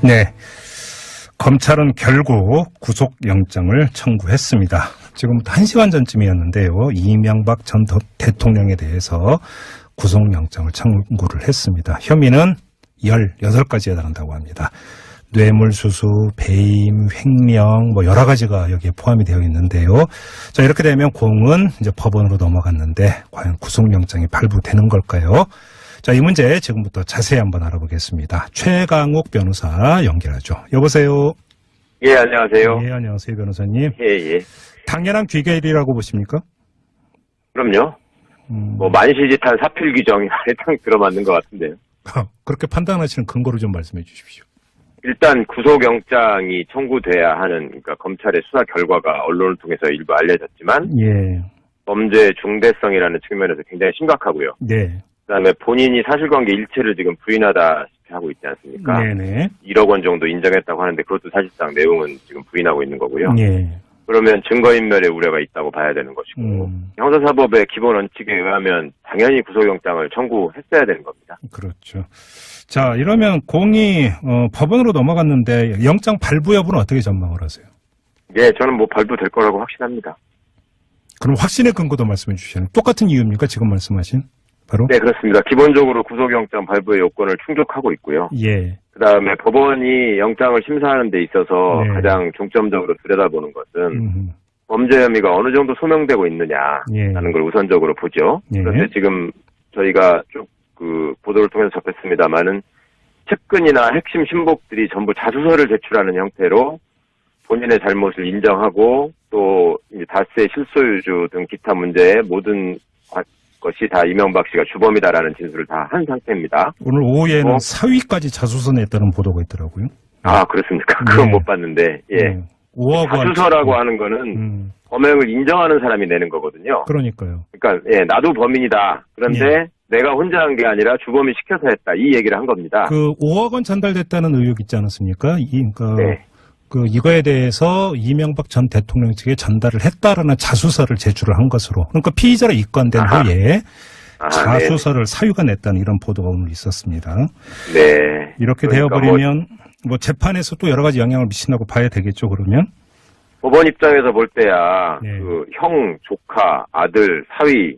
네. 검찰은 결국 구속영장을 청구했습니다. 지금부터 1시간 전쯤이었는데요. 이명박 전 대통령에 대해서 구속영장을 청구를 했습니다. 혐의는 18가지에 달한다고 합니다. 뇌물수수, 배임, 횡령, 여러 가지가 여기에 포함이 되어 있는데요. 자, 이렇게 되면 공은 이제 법원으로 넘어갔는데 과연 구속영장이 발부되는 걸까요? 자, 이 문제 지금부터 자세히 한번 알아보겠습니다. 최강욱 변호사 연결하죠. 여보세요. 예, 안녕하세요. 예, 안녕하세요, 변호사님. 예, 예. 당연한 귀결이라고 보십니까? 그럼요. 만시지탄 사필 규정이 딱 들어맞는 것 같은데요. 그렇게 판단하시는 근거를 좀 말씀해 주십시오. 일단 구속영장이 청구돼야 하는, 그러니까 검찰의 수사 결과가 언론을 통해서 일부 알려졌지만, 예. 범죄의 중대성이라는 측면에서 굉장히 심각하고요. 네. 그다음에 본인이 사실관계 일체를 지금 부인하다시피 하고 있지 않습니까? 네네. 1억 원 정도 인정했다고 하는데 그것도 사실상 내용은 지금 부인하고 있는 거고요. 예. 그러면 증거인멸의 우려가 있다고 봐야 되는 것이고, 형사사법의 기본 원칙에 의하면 당연히 구속영장을 청구했어야 되는 겁니다. 그렇죠. 자, 이러면 공이 법원으로 넘어갔는데 영장 발부 여부는 어떻게 전망을 하세요? 예, 저는 발부될 거라고 확신합니다. 그럼 확신의 근거도 말씀해 주시는 똑같은 이유입니까? 지금 말씀하신 바로? 네, 그렇습니다. 기본적으로 구속영장 발부의 요건을 충족하고 있고요. 예. 그다음에 법원이 영장을 심사하는 데 있어서 네. 가장 중점적으로 들여다보는 것은 범죄 혐의가 어느 정도 소명되고 있느냐라는 걸 우선적으로 보죠. 예. 그런데 지금 저희가 쭉 보도를 통해서 접했습니다만은 측근이나 핵심 신복들이 전부 자수서를 제출하는 형태로 본인의 잘못을 인정하고 또 이제 다스의 실소유주 등 기타 문제의 모든 것이 다 이명박 씨가 주범이다라는 진술을 다 한 상태입니다. 오늘 오후에는 사위까지 자수서 냈다는 보도가 있더라고요. 아, 그렇습니까? 그건 네. 못 봤는데, 예. 5억 원. 자수서라고 하는 거는 범행을 인정하는 사람이 내는 거거든요. 그러니까요. 그러니까, 예, 나도 범인이다. 그런데 내가 혼자 한 게 아니라 주범이 시켜서 했다. 이 얘기를 한 겁니다. 5억 원 전달됐다는 의혹 있지 않았습니까? 네. 이거에 대해서 이명박 전 대통령 측에 전달을 했다라는 자수서를 제출을 한 것으로. 그러니까 피의자로 입건된 후에 자수서를 사유가 냈다는 이런 보도가 오늘 있었습니다. 네. 이렇게 그러니까 되어버리면 재판에서 또 여러 가지 영향을 미친다고 봐야 되겠죠, 그러면? 법원 입장에서 볼 때야, 예. 형, 조카, 아들, 사위,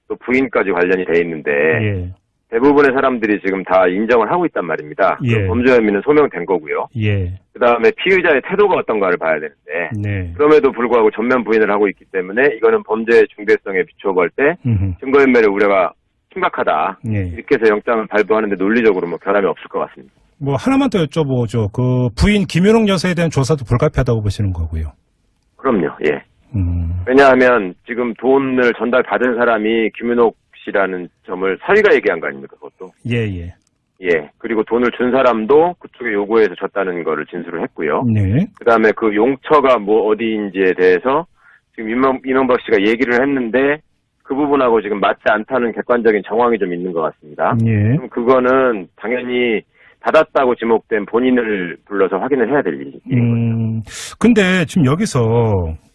또 부인까지 관련이 돼 있는데, 예. 대부분의 사람들이 지금 다 인정을 하고 있단 말입니다. 예. 범죄 혐의는 소명된 거고요. 예. 그 다음에 피의자의 태도가 어떤가를 봐야 되는데, 네. 그럼에도 불구하고 전면 부인을 하고 있기 때문에 이거는 범죄의 중대성에 비추어 볼 때 증거인멸의 우려가 심각하다. 예. 이렇게 해서 영장을 발부하는데 논리적으로 변함이 없을 것 같습니다. 하나만 더 여쭤보죠. 부인 김윤옥 여사에 대한 조사도 불가피하다고 보시는 거고요. 그럼요, 예. 왜냐하면 지금 돈을 전달받은 사람이 김윤옥 씨라는 점을 사위가 얘기한 거 아닙니까, 그것도? 예, 예. 예. 그리고 돈을 준 사람도 그쪽에 요구해서 줬다는 거를 진술을 했고요. 네. 그 다음에 그 용처가 어디인지에 대해서 지금 이명박 씨가 얘기를 했는데 그 부분하고 지금 맞지 않다는 객관적인 정황이 좀 있는 것 같습니다. 예. 그럼 그거는 당연히 받았다고 지목된 본인을 불러서 확인을 해야 될 일인 거죠. 근데 지금 여기서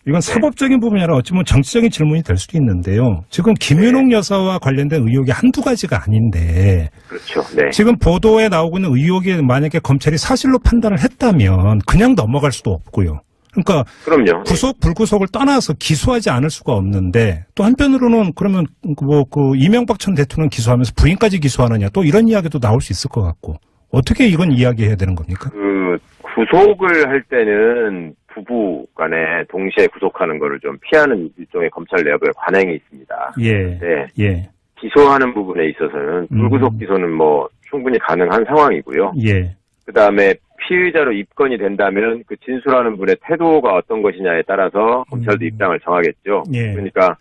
이건 사법적인 부분이 아니라 어찌 보면 정치적인 질문이 될 수도 있는데요. 지금 김윤옥 여사와 관련된 의혹이 한두 가지가 아닌데. 그렇죠. 네. 지금 보도에 나오고 있는 의혹이 만약에 검찰이 사실로 판단을 했다면 그냥 넘어갈 수도 없고요. 그러니까 그럼요. 구속 불구속을 떠나서 기소하지 않을 수가 없는데 또 한편으로는 그러면 이명박 전 대통령 기소하면서 부인까지 기소하느냐 또 이런 이야기도 나올 수 있을 것 같고 어떻게 이건 이야기해야 되는 겁니까? 구속을 할 때는 부부 간에 동시에 구속하는 거를 좀 피하는 일종의 검찰 내부의 관행이 있습니다. 예. 네. 예. 기소하는 부분에 있어서는 불구속 기소는 충분히 가능한 상황이고요. 예. 그 다음에 피의자로 입건이 된다면 그 진술하는 분의 태도가 어떤 것이냐에 따라서 검찰도 입장을 정하겠죠. 예. 그러니까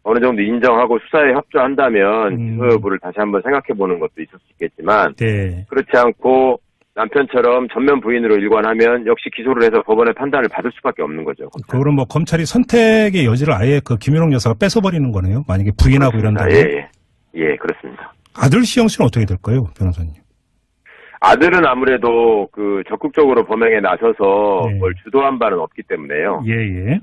어느 정도 인정하고 수사에 협조한다면 기소 여부를 다시 한번 생각해 보는 것도 있을 수 있겠지만 네. 그렇지 않고 남편처럼 전면 부인으로 일관하면 역시 기소를 해서 법원의 판단을 받을 수밖에 없는 거죠. 그럼 검찰이 선택의 여지를 아예 김윤옥 여사가 뺏어버리는 거네요. 만약에 부인하고 이런다면. 예, 그렇습니다. 아들 시영 씨는 어떻게 될까요, 변호사님? 아들은 아무래도 적극적으로 범행에 나서서 네. 뭘 주도한 바는 없기 때문에요. 예.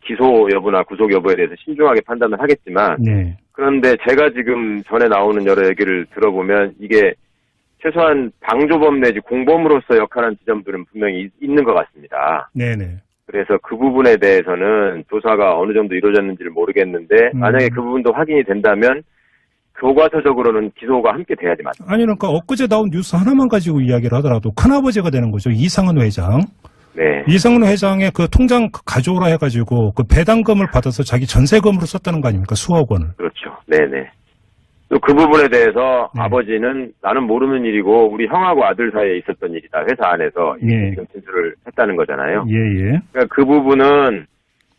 기소 여부나 구속 여부에 대해서 신중하게 판단을 하겠지만, 네. 그런데 제가 지금 전에 나오는 여러 얘기를 들어보면 이게 최소한 방조범 내지 공범으로서 역할한 지점들은 분명히 있는 것 같습니다. 네네. 그래서 그 부분에 대해서는 조사가 어느 정도 이루어졌는지를 모르겠는데 만약에 그 부분도 확인이 된다면 교과서적으로는 기소가 함께 돼야지 맞습니다. 아니 그러니까 엊그제 나온 뉴스 하나만 가지고 이야기를 하더라도 큰아버지가 되는 거죠. 이상은 회장. 네. 이상은 회장의 그 통장 가져오라 해가지고 그 배당금을 받아서 자기 전세금으로 썼다는 거 아닙니까? 수억 원을. 그렇죠. 네네. 또 그 부분에 대해서 네. 아버지는 나는 모르는 일이고 우리 형하고 아들 사이에 있었던 일이다. 회사 안에서 예. 지금 진술을 했다는 거잖아요. 예예. 그러니까 그 부분은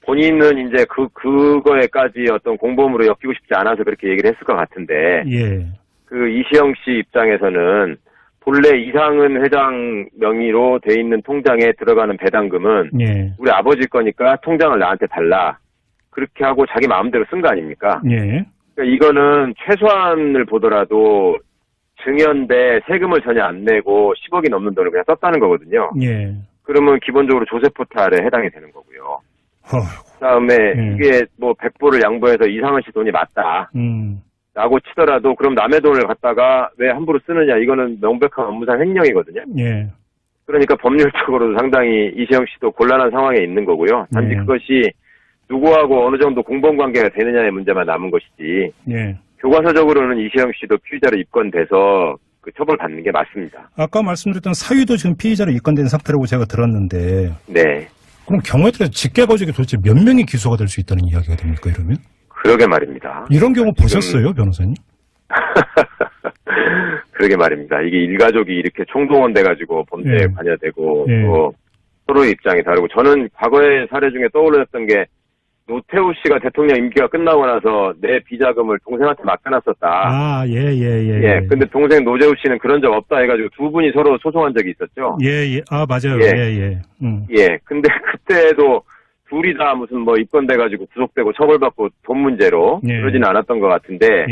본인은 이제 그거에까지 어떤 공범으로 엮이고 싶지 않아서 그렇게 얘기를 했을 것 같은데 예. 그 이시영 씨 입장에서는 본래 이상은 회장 명의로 돼 있는 통장에 들어가는 배당금은 예. 우리 아버지 거니까 통장을 나한테 달라. 그렇게 하고 자기 마음대로 쓴 거 아닙니까? 예. 그러니까 이거는 최소한을 보더라도 증여인데 세금을 전혀 안 내고 10억이 넘는 돈을 그냥 썼다는 거거든요. 예. 그러면 기본적으로 조세 포탈에 해당이 되는 거고요. 그다음에 이게 뭐 100불을 양보해서 이상은 씨 돈이 맞다. 라고 치더라도 그럼 남의 돈을 갖다가 왜 함부로 쓰느냐 이거는 명백한 업무상 횡령이거든요. 예. 그러니까 법률적으로도 상당히 이시영 씨도 곤란한 상황에 있는 거고요. 단지 그것이 누구하고 어느 정도 공범관계가 되느냐의 문제만 남은 것이지. 예. 교과서적으로는 이시영 씨도 피의자로 입건돼서 그 처벌받는 게 맞습니다. 아까 말씀드렸던 사위도 지금 피의자로 입건된 상태라고 제가 들었는데. 네. 그럼 경우에 따라서 직계거주기 도대체 몇 명이 기소가 될 수 있다는 이야기가 됩니까, 이러면? 그러게 말입니다. 이런 경우 보셨어요, 변호사님? 그러게 말입니다. 이게 일가족이 이렇게 총동원 돼가지고 범죄에 관여되고 또 서로의 입장이 다르고 저는 과거의 사례 중에 떠올렸던 게 노태우 씨가 대통령 임기가 끝나고 나서 내 비자금을 동생한테 맡겨놨었다. 아, 예. 예, 근데 동생 노재우 씨는 그런 적 없다 해가지고 두 분이 서로 소송한 적이 있었죠. 예. 아, 맞아요. 예. 예, 근데 그때도 둘이 다 무슨 뭐 입건돼가지고 구속되고 처벌받고 돈 문제로 그러지는 않았던 것 같은데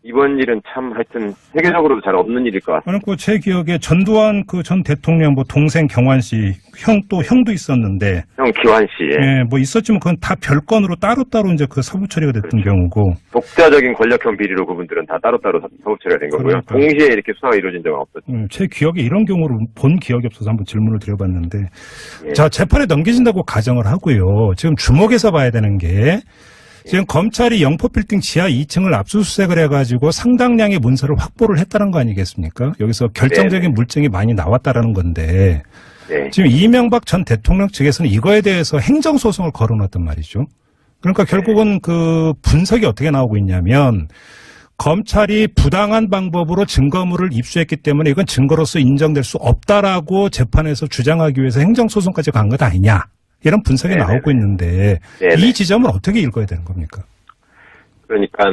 이번 일은 참 하여튼 세계적으로도 잘 없는 일일 것 같습니다. 아니, 그 제 기억에 전두환 그 전 대통령 뭐 동생 경환 씨, 형도 있었는데. 형 기환 씨. 예, 뭐 있었지만 그건 다 별건으로 따로따로 이제 그 사부 처리가 됐던 경우고. 독자적인 권력형 비리로 그분들은 다 따로따로 사법 처리가 된 거고요. 그러니까. 동시에 이렇게 수사가 이루어진 적은 없었죠. 제 기억에 이런 경우를 본 기억이 없어서 한번 질문을 드려봤는데. 예. 자, 재판에 넘겨진다고 가정을 하고요. 지금 주목해서 봐야 되는 게 지금 검찰이 영포빌딩 지하 2층을 압수수색을 해가지고 상당량의 문서를 확보를 했다는 거 아니겠습니까? 여기서 결정적인 물증이 많이 나왔다라는 건데 지금 이명박 전 대통령 측에서는 이거에 대해서 행정소송을 걸어놨단 말이죠. 그러니까 결국은 그 분석이 어떻게 나오고 있냐면 검찰이 부당한 방법으로 증거물을 입수했기 때문에 이건 증거로서 인정될 수 없다라고 재판에서 주장하기 위해서 행정소송까지 간 것 아니냐. 이런 분석이 나오고 있는데 이 지점을 어떻게 읽어야 되는 겁니까? 그러니까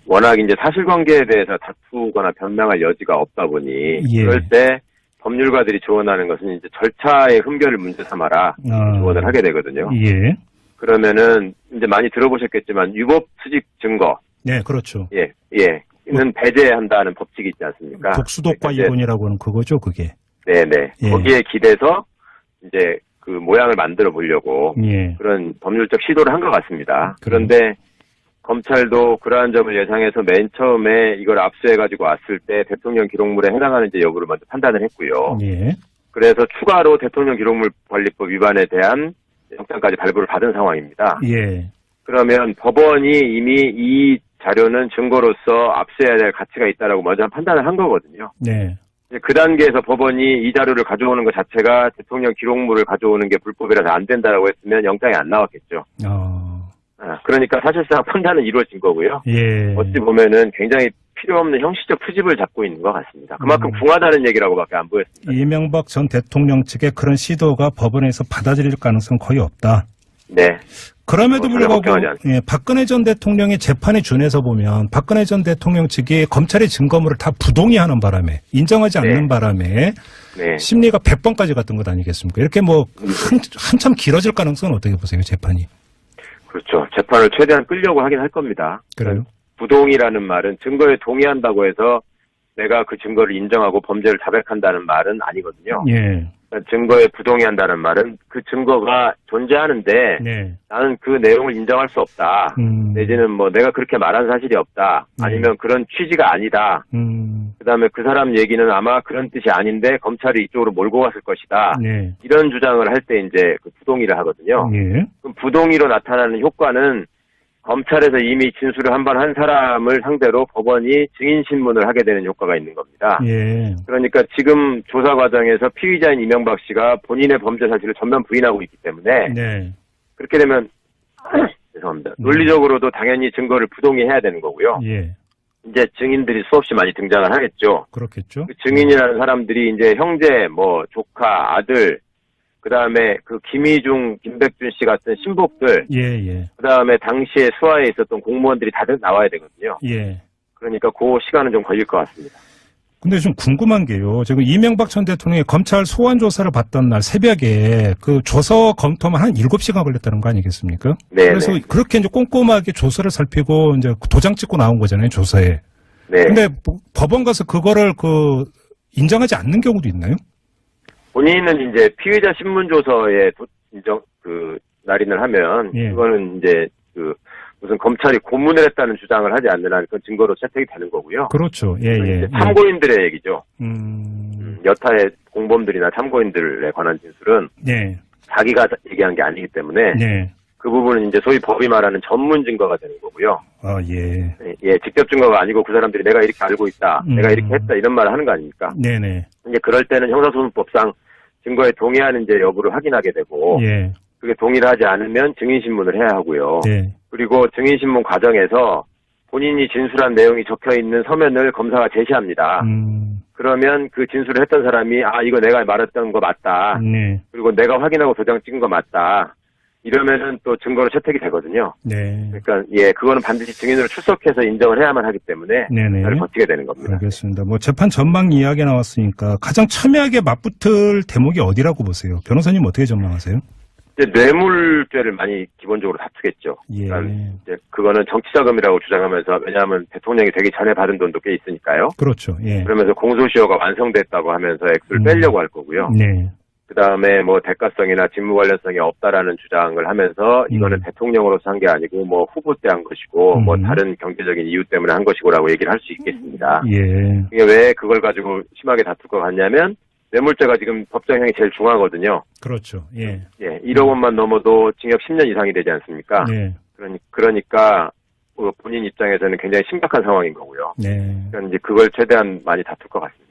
워낙 이제 사실관계에 대해서 다투거나 변명할 여지가 없다 보니 그럴 때 법률가들이 조언하는 것은 이제 절차의 흠결을 문제 삼아라 조언을 하게 되거든요. 그러면은 이제 많이 들어보셨겠지만 유법 수집 증거. 네, 그렇죠. 는 배제한다는 법칙이 있지 않습니까? 독수독과 이론이라고 하는 그거죠, 그게. 네네. 거기에 기대서 이제 그 모양을 만들어 보려고 그런 법률적 시도를 한 것 같습니다. 그런데 검찰도 그러한 점을 예상해서 맨 처음에 이걸 압수해가지고 왔을 때 대통령 기록물에 해당하는지 여부를 먼저 판단을 했고요. 그래서 추가로 대통령 기록물 관리법 위반에 대한 영장까지 발부를 받은 상황입니다. 그러면 법원이 이미 이 자료는 증거로서 압수해야 될 가치가 있다라고 먼저 판단을 한 거거든요. 그 단계에서 법원이 이 자료를 가져오는 것 자체가 대통령 기록물을 가져오는 게 불법이라서 안 된다라고 했으면 영장이 안 나왔겠죠. 그러니까 사실상 판단은 이루어진 거고요. 어찌 보면은 굉장히 필요 없는 형식적 투집을 잡고 있는 것 같습니다. 그만큼 궁하다는 얘기라고밖에 안 보였습니다. 이명박 전 대통령 측의 그런 시도가 법원에서 받아들일 가능성은 거의 없다. 그럼에도 불구하고 박근혜 전 대통령의 재판에 준해서 보면 박근혜 전 대통령 측이 검찰의 증거물을 다 부동의하는 바람에 인정하지 않는 바람에 심리가 100번까지 갔던 것 아니겠습니까? 이렇게 뭐 한참 길어질 가능성은 어떻게 보세요, 재판이? 그렇죠. 재판을 최대한 끌려고 하긴 할 겁니다. 그래요? 부동의라는 말은 증거에 동의한다고 해서 내가 그 증거를 인정하고 범죄를 자백한다는 말은 아니거든요. 증거에 부동의한다는 말은 그 증거가 존재하는데 네. 나는 그 내용을 인정할 수 없다. 내지는 뭐 내가 그렇게 말한 사실이 없다. 아니면 그런 취지가 아니다. 그다음에 그 사람 얘기는 아마 그런 뜻이 아닌데 검찰이 이쪽으로 몰고 갔을 것이다. 네. 이런 주장을 할 때 이제 그 부동의를 하거든요. 예. 그럼 부동의로 나타나는 효과는 검찰에서 이미 진술을 한 번 한 사람을 상대로 법원이 증인신문을 하게 되는 효과가 있는 겁니다. 예. 그러니까 지금 조사 과정에서 피의자인 이명박 씨가 본인의 범죄 사실을 전면 부인하고 있기 때문에 네. 그렇게 되면 죄송합니다. 논리적으로도 당연히 증거를 부동의해야 되는 거고요. 예. 이제 증인들이 수없이 많이 등장을 하겠죠. 그렇겠죠. 그 증인이라는 사람들이 이제 형제, 뭐 조카, 아들, 그 다음에 그 김희중, 김백준 씨 같은 신복들, 예, 예. 그 다음에 당시에 수하에 있었던 공무원들이 다들 나와야 되거든요. 예. 그러니까 그 시간은 좀 걸릴 것 같습니다. 근데 좀 궁금한 게요. 지금 이명박 전 대통령이 검찰 소환 조사를 받던 날 새벽에 그 조서 검토만 한 7시간 걸렸다는 거 아니겠습니까? 네. 그래서 그렇게 이제 꼼꼼하게 조서를 살피고 이제 도장 찍고 나온 거잖아요, 조서에. 네. 근데 법원 가서 그거를 인정하지 않는 경우도 있나요? 본인은 이제 피의자 신문조서에 인정, 날인을 하면, 예. 그거는 이제 무슨 검찰이 고문을 했다는 주장을 하지 않는 한 그건 증거로 채택이 되는 거고요. 그렇죠. 예, 예. 이제 참고인들의 얘기죠. 예. 여타의 공범들이나 참고인들에 관한 진술은 예. 자기가 얘기한 게 아니기 때문에 예. 그 부분은 이제 소위 법이 말하는 전문 증거가 되는 거고요. 아, 예. 예, 직접 증거가 아니고 그 사람들이 내가 이렇게 알고 있다, 내가 이렇게 했다 이런 말을 하는 거 아닙니까? 네네. 이제 그럴 때는 형사소송법상 증거에 동의하는지 여부를 확인하게 되고, 예. 그게 동의를 하지 않으면 증인신문을 해야 하고요. 네. 그리고 증인신문 과정에서 본인이 진술한 내용이 적혀있는 서면을 검사가 제시합니다. 그러면 그 진술을 했던 사람이 이거 내가 말했던 거 맞다. 네. 그리고 내가 확인하고 도장 찍은 거 맞다. 이러면은 또 증거로 채택이 되거든요. 네. 그러니까 그거는 반드시 증인으로 출석해서 인정을 해야만 하기 때문에 네네. 잘 버티게 되는 겁니다. 알겠습니다. 뭐 재판 전망 이야기 나왔으니까 가장 첨예하게 맞붙을 대목이 어디라고 보세요? 변호사님 어떻게 전망하세요? 이제 뇌물죄를 많이 기본적으로 다투겠죠. 예. 그러니까 이제 그거는 정치자금이라고 주장하면서, 왜냐하면 대통령이 되기 전에 받은 돈도 꽤 있으니까요. 그렇죠. 예. 그러면서 공소시효가 완성됐다고 하면서 액수를 빼려고 할 거고요. 네. 그 다음에 뭐 대가성이나 직무 관련성이 없다라는 주장을 하면서 이거는 대통령으로서 한 게 아니고 뭐 후보 때 한 것이고 뭐 다른 경제적인 이유 때문에 한 것이고라고 얘기를 할 수 있겠습니다. 예. 이게 왜 그걸 가지고 심하게 다툴 것 같냐면 뇌물죄가 지금 법정형이 제일 중하거든요. 그렇죠. 예. 예, 1억 원만 넘어도 징역 10년 이상이 되지 않습니까? 네. 그러니까 본인 입장에서는 굉장히 심각한 상황인 거고요. 네. 그러니까 이제 그걸 최대한 많이 다툴 것 같습니다.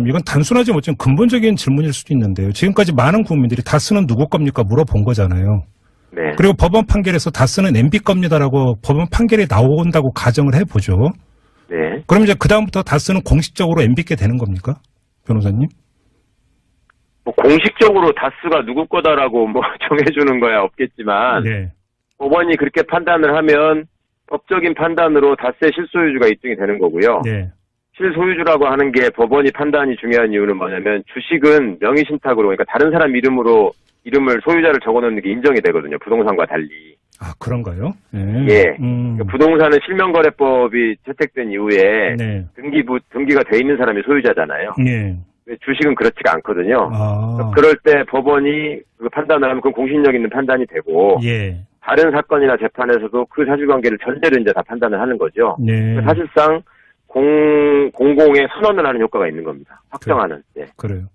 이건 단순하지 못한 근본적인 질문일 수도 있는데요. 지금까지 많은 국민들이 다스는 누구 겁니까? 물어본 거잖아요. 네. 그리고 법원 판결에서 다스는 MB 겁니다라고 법원 판결이 나온다고 가정을 해보죠. 네. 그럼 이제 그다음부터 다스는 공식적으로 MB께 되는 겁니까? 변호사님? 뭐 공식적으로 다스가 누구 거다라고 뭐 정해주는 거야 없겠지만 네. 법원이 그렇게 판단을 하면 법적인 판단으로 다스의 실소유주가 입증이 되는 거고요. 네. 실소유주라고 하는 게 법원이 판단이 중요한 이유는 뭐냐면 주식은 명의신탁으로, 그러니까 다른 사람 이름을 소유자를 적어놓는 게 인정이 되거든요. 부동산과 달리. 아, 그런가요? 예. 그러니까 부동산은 실명거래법이 채택된 이후에 네. 등기가 돼 있는 사람이 소유자잖아요. 네. 주식은 그렇지가 않거든요. 아. 그럴 때 법원이 그 판단을 하면 그건 공신력 있는 판단이 되고, 예. 다른 사건이나 재판에서도 그 사실관계를 전제로 이제 다 판단을 하는 거죠. 네. 그러니까 사실상 공공의 선언을 하는 효과가 있는 겁니다. 확정하는. 네. 그래요.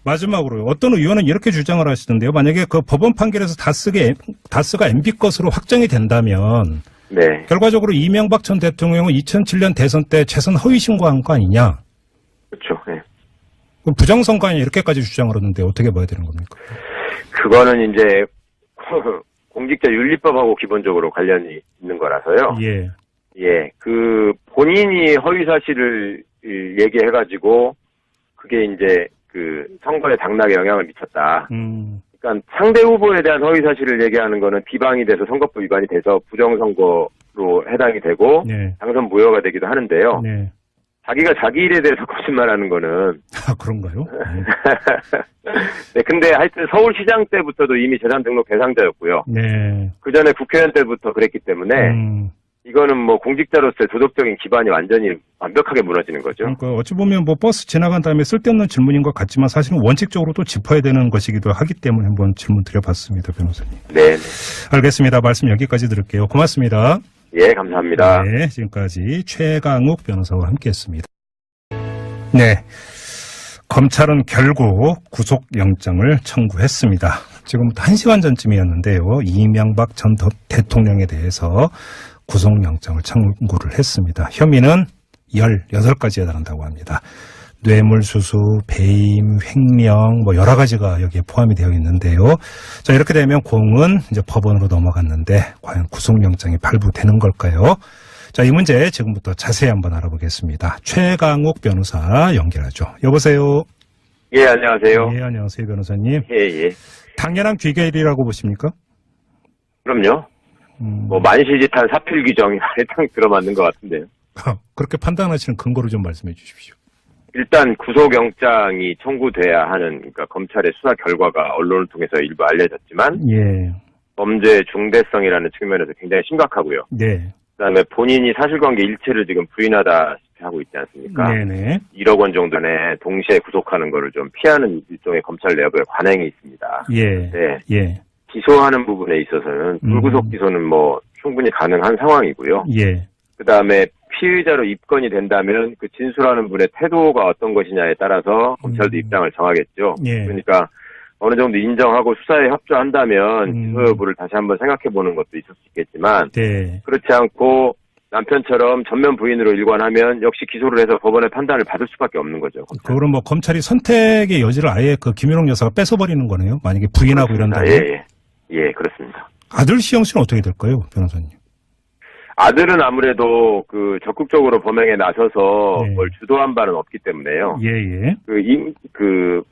마지막으로 어떤 의원은 이렇게 주장을 하시던데요. 만약에 그 법원 판결에서 다스가 MB 것으로 확정이 된다면 네. 결과적으로 이명박 전 대통령은 2007년 대선 때 재선 허위 신고한 거 아니냐? 그렇죠. 네. 부정선거 아니냐 이렇게까지 주장을 하는데 어떻게 봐야 되는 겁니까? 그거는 이제 공직자 윤리법하고 기본적으로 관련이 있는 거라서요. 예. 예. 본인이 허위 사실을 얘기해가지고 그게 이제 선거의 당락에 영향을 미쳤다. 그러니까 상대 후보에 대한 허위 사실을 얘기하는 거는 비방이 돼서 선거법 위반이 돼서 부정선거로 해당이 되고 네. 당선 무효가 되기도 하는데요. 네. 자기가 자기 일에 대해서 거짓말하는 거는 그런가요? 네, 근데 하여튼 서울시장 때부터도 이미 재산 등록 대상자였고요. 네. 그 전에 국회의원 때부터 그랬기 때문에 이거는 뭐 공직자로서의 도덕적인 기반이 완벽하게 무너지는 거죠. 그러니까 어찌 보면 뭐 버스 지나간 다음에 쓸데없는 질문인 것 같지만 사실은 원칙적으로 또 짚어야 되는 것이기도 하기 때문에 한번 질문 드려봤습니다, 변호사님. 네. 알겠습니다. 말씀 여기까지 들을게요. 고맙습니다. 예, 감사합니다. 네, 지금까지 최강욱 변호사와 함께했습니다. 네, 검찰은 결국 구속영장을 청구했습니다. 지금부터 1시간 전쯤이었는데요. 이명박 전 대통령에 대해서 구속영장을 청구를 했습니다. 혐의는 18가지에 달한다고 합니다. 뇌물수수, 배임, 횡령, 뭐 여러 가지가 여기에 포함이 되어 있는데요. 자, 이렇게 되면 공은 이제 법원으로 넘어갔는데 과연 구속영장이 발부되는 걸까요? 자, 이 문제 지금부터 자세히 한번 알아보겠습니다. 최강욱 변호사 연결하죠. 여보세요. 예, 안녕하세요. 예, 안녕하세요, 변호사님. 예. 당연한 귀결이라고 보십니까? 그럼요. 뭐 만시지탄 사필 규정이 딱 들어맞는 것 같은데요. 그렇게 판단하시는 근거를 좀 말씀해 주십시오. 일단 구속영장이 청구돼야 하는, 그러니까 검찰의 수사 결과가 언론을 통해서 일부 알려졌지만 예. 범죄의 중대성이라는 측면에서 굉장히 심각하고요. 네. 그다음에 본인이 사실관계 일체를 지금 부인하다시피 하고 있지 않습니까? 네네. 1억 원 정도 내 동시에 구속하는 거를 좀 피하는 일종의 검찰 내부의 관행이 있습니다. 예. 네. 예. 기소하는 부분에 있어서는 불구속 기소는 뭐 충분히 가능한 상황이고요. 예. 그다음에 피의자로 입건이 된다면 그 진술하는 분의 태도가 어떤 것이냐에 따라서 검찰도 입장을 정하겠죠. 예. 그러니까 어느 정도 인정하고 수사에 협조한다면 기소 여부를 다시 한번 생각해보는 것도 있을 수 있겠지만 네. 그렇지 않고 남편처럼 전면 부인으로 일관하면 역시 기소를 해서 법원의 판단을 받을 수밖에 없는 거죠. 그럼 뭐 검찰이 선택의 여지를 아예 그 김윤옥 여사가 뺏어버리는 거네요. 만약에 부인하고 이런다면. 예, 그렇습니다. 아들 시영 씨는 어떻게 될까요, 변호사님? 아들은 아무래도 그 적극적으로 범행에 나서서 네. 뭘 주도한 바는 없기 때문에요. 예.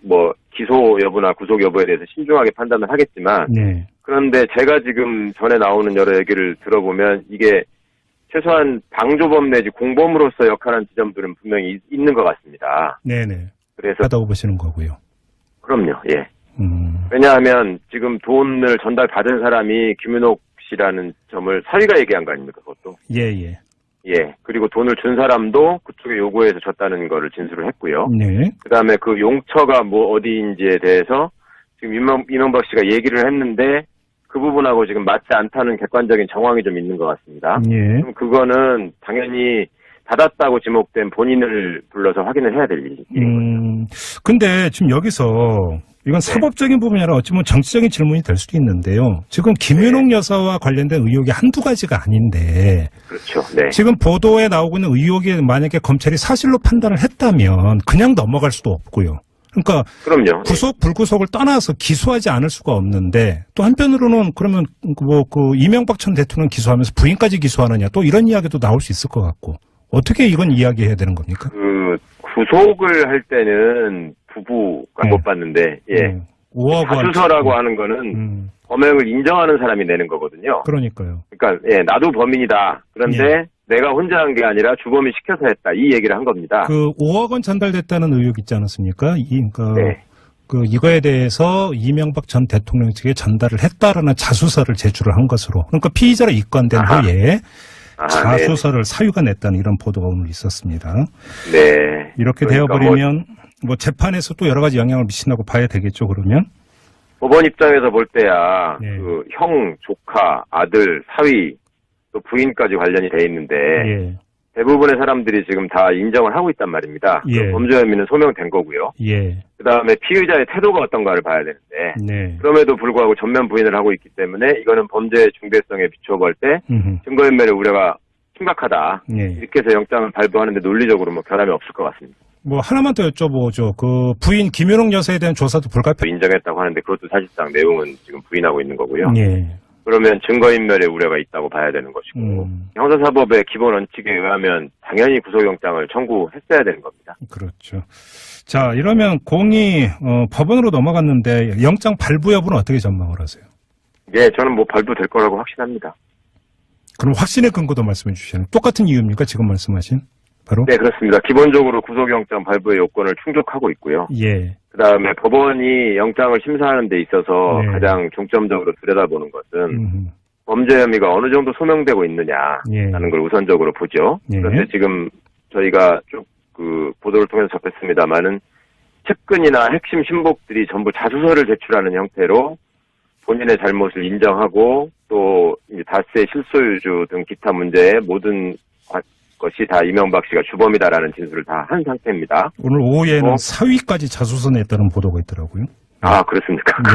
뭐 기소 여부나 구속 여부에 대해서 신중하게 판단을 하겠지만 네. 그런데 제가 지금 전에 나오는 여러 얘기를 들어보면 이게 최소한 방조범 내지 공범으로서 역할한 지점들은 분명히 있는 것 같습니다. 네네. 그래서 하다고 보시는 거고요. 그럼요. 예. 왜냐하면 지금 돈을 전달받은 사람이 김윤옥 씨라는 점을 사위가 얘기한 거 아닙니까, 그것도? 예. 예. 그리고 돈을 준 사람도 그쪽에 요구해서 줬다는 거를 진술을 했고요. 네. 그 다음에 그 용처가 뭐 어디인지에 대해서 지금 이명박 씨가 얘기를 했는데 그 부분하고 지금 맞지 않다는 객관적인 정황이 좀 있는 것 같습니다. 예. 그럼 그거는 당연히 받았다고 지목된 본인을 불러서 확인을 해야 될 일인 거죠. 근데 지금 여기서 이건 사법적인 부분이 아니라 어찌 보면 정치적인 질문이 될 수도 있는데요. 지금 김윤옥 여사와 관련된 의혹이 한두 가지가 아닌데. 그렇죠. 네. 지금 보도에 나오고 있는 의혹이 만약에 검찰이 사실로 판단을 했다면 그냥 넘어갈 수도 없고요. 그러니까 그럼요. 구속 불구속을 떠나서 기소하지 않을 수가 없는데 또 한편으로는 그러면 뭐 그 이명박 전 대통령 기소하면서 부인까지 기소하느냐 또 이런 이야기도 나올 수 있을 것 같고 어떻게 이건 이야기해야 되는 겁니까? 그 구속을 할 때는 부부가 못 받는데 예. 5억 원 자수서라고 하는 거는 범행을 인정하는 사람이 내는 거거든요. 그러니까요. 그러니까 예, 나도 범인이다. 그런데 내가 혼자 한 게 아니라 주범이 시켜서 했다. 이 얘기를 한 겁니다. 그 5억 원 전달됐다는 의혹 있지 않았습니까? 네. 그 이거에 대해서 이명박 전 대통령 측에 전달을 했다라는 자수서를 제출을 한 것으로. 그러니까 피의자로 입건된 후에 자수서를 사유가 냈다는 이런 보도가 오늘 있었습니다. 네. 이렇게 그러니까 되어버리면 뭐 재판에서 또 여러 가지 영향을 미친다고 봐야 되겠죠. 그러면 법원 입장에서 볼 때야 네. 그 형, 조카, 아들, 사위 또 부인까지 관련이 돼 있는데 예. 대부분의 사람들이 지금 다 인정을 하고 있단 말입니다. 예. 범죄 혐의는 소명된 거고요. 예. 그다음에 피의자의 태도가 어떤가를 봐야 되는데 네. 그럼에도 불구하고 전면 부인을 하고 있기 때문에 이거는 범죄의 중대성에 비춰볼 때 증거인멸의 우려가 심각하다. 예. 이렇게 해서 영장을 발부하는데 논리적으로 뭐 변함이 없을 것 같습니다. 뭐 하나만 더 여쭤보죠. 그 부인 김윤옥 여사에 대한 조사도 불가피하다. 인정했다고 하는데 그것도 사실상 내용은 지금 부인하고 있는 거고요. 예. 그러면 증거인멸의 우려가 있다고 봐야 되는 것이고 형사사법의 기본 원칙에 의하면 당연히 구속영장을 청구했어야 되는 겁니다. 그렇죠. 자, 이러면 공이 법원으로 넘어갔는데 영장 발부 여부는 어떻게 전망을 하세요? 예, 저는 뭐 발부될 거라고 확신합니다. 그럼 확신의 근거도 말씀해 주시는 똑같은 이유입니까? 지금 말씀하신 바로? 네, 그렇습니다. 기본적으로 구속영장 발부의 요건을 충족하고 있고요. 예. 그다음에 법원이 영장을 심사하는 데 있어서 네. 가장 중점적으로 들여다보는 것은 범죄 혐의가 어느 정도 소명되고 있느냐라는 예. 걸 우선적으로 보죠. 예. 그런데 지금 저희가 쭉 그 보도를 통해서 접했습니다만은 측근이나 핵심 신복들이 전부 자수서를 제출하는 형태로 본인의 잘못을 인정하고 또 이제 다스의 실소유주 등 기타 문제의 모든 것이 다 이명박 씨가 주범이다라는 진술을 다 한 상태입니다. 오늘 오후에는 사위까지 자수서 냈다는 보도가 있더라고요. 아, 그렇습니까? 네.